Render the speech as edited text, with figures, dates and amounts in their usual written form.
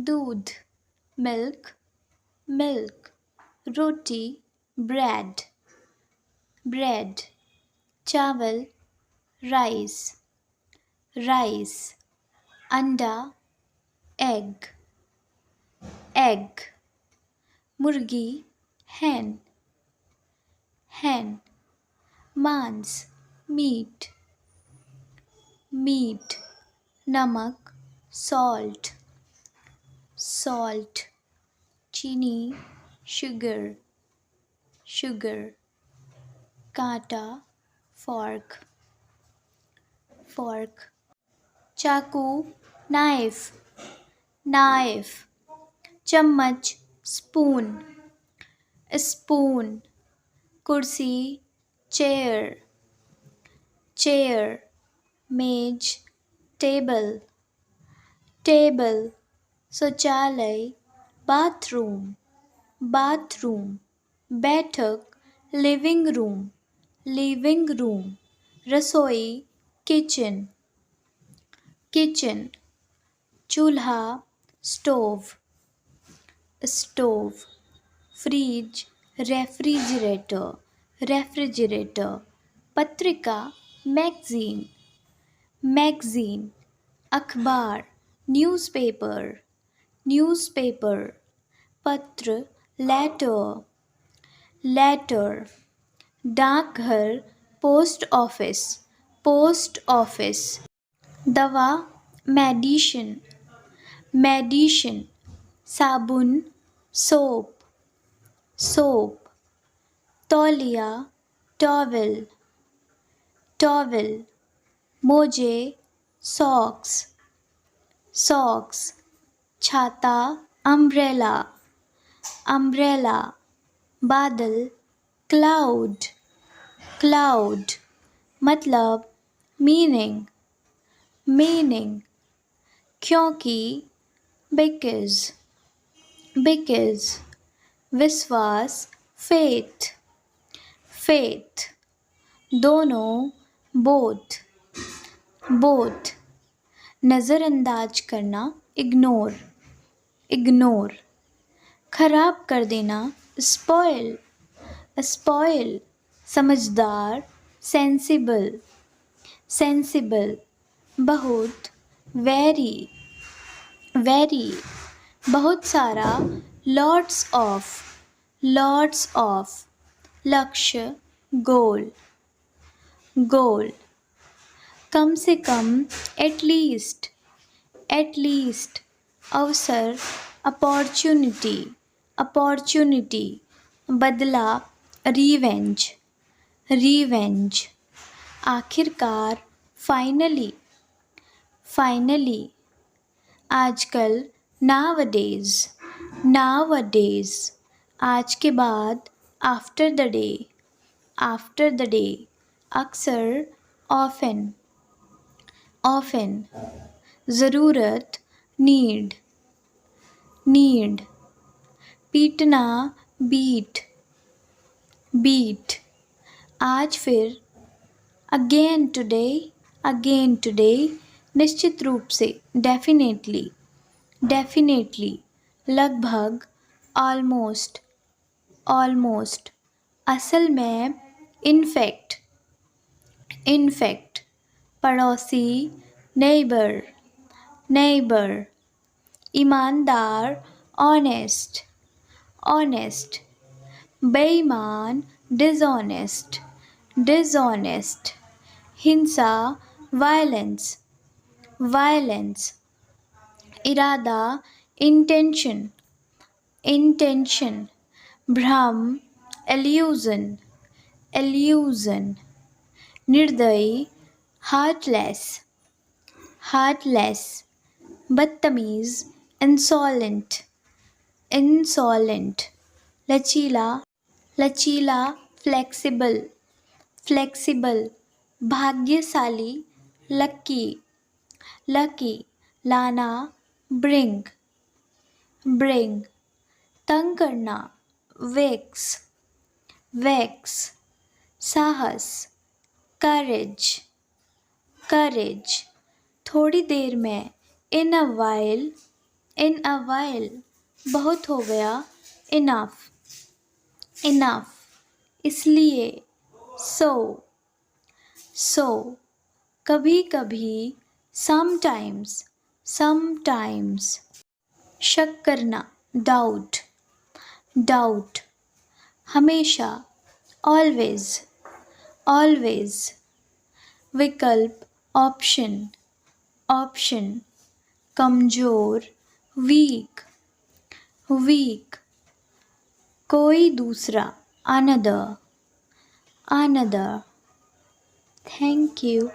दूध milk, milk, roti bread, bread, चावल rice, rice, अंडा egg, egg, मुर्गी hen, hen, मांस meat, meat, नमक salt, salt, चीनी sugar, sugar, कांटा fork, fork, चाकू knife, knife, चम्मच spoon, spoon, कुर्सी chair, chair, मेज table, table, शौचालय bathroom, bathroom, बैठक living room, living room, रसोई kitchen, kitchen, चूल्हा stove, stove, fridge refrigerator, refrigerator, पत्रिका मैगजीन, मैगजीन, अखबार न्यूज़पेपर, न्यूज़पेपर, पत्र लेटर, लेटर, डाकघर पोस्ट ऑफिस, पोस्ट ऑफिस, दवा मेडिसिन, मेडिसिन, साबुन सोप, सोप, तौलिया टॉवेल, टॉवेल, मोजे सॉक्स, सॉक्स, छाता अम्ब्रेला, अम्ब्रेला, बादल क्लाउड, क्लाउड, मतलब मीनिंग, मीनिंग, क्योंकि बिकॉज, बिकॉज, विश्वास faith, faith, दोनों both, both, नज़रअंदाज करना ignore, ignore, खराब कर देना spoil, spoil, समझदार sensible, sensible, बहुत very, very, बहुत सारा lots of, lots of, लक्ष्य goal, goal, कम से कम at least, at least, अवसर opportunity, opportunity, बदला revenge, revenge, आखिरकार finally, finally, आजकल nowadays, nowadays, आज के बाद after the day, after the day, अक्सर often, often, ज़रूरत need, need, पीटना beat, beat, आज फिर again today, again today, निश्चित रूप से definitely, definitely, लगभग almost, almost, असल में in fact, in fact, पड़ोसी neighbor, neighbor, ईमानदार honest, honest, बेईमान dishonest, dishonest, हिंसा violence, violence, इरादा intention, intention, भ्रम illusion, illusion, निर्दयी heartless, heartless, बदतमीज insolent, insolent, लचीला, लचीला flexible, flexible, भाग्यशाली lucky, lucky, लाना bring, bring, तंग करना vex, vex, साहस courage, courage, थोड़ी देर में in a while, in a while, बहुत हो गया. इनफ, इनफ, इसलिए. सो, सो, कभी कभी. समटाइम्स, समटाइम्स, शक करना. डाउट, डाउट, हमेशा. ऑलवेज, ऑलवेज, विकल्प. ऑप्शन, ऑप्शन, कमजोर. वीक, वीक, कोई दूसरा. Another, another. Thank you.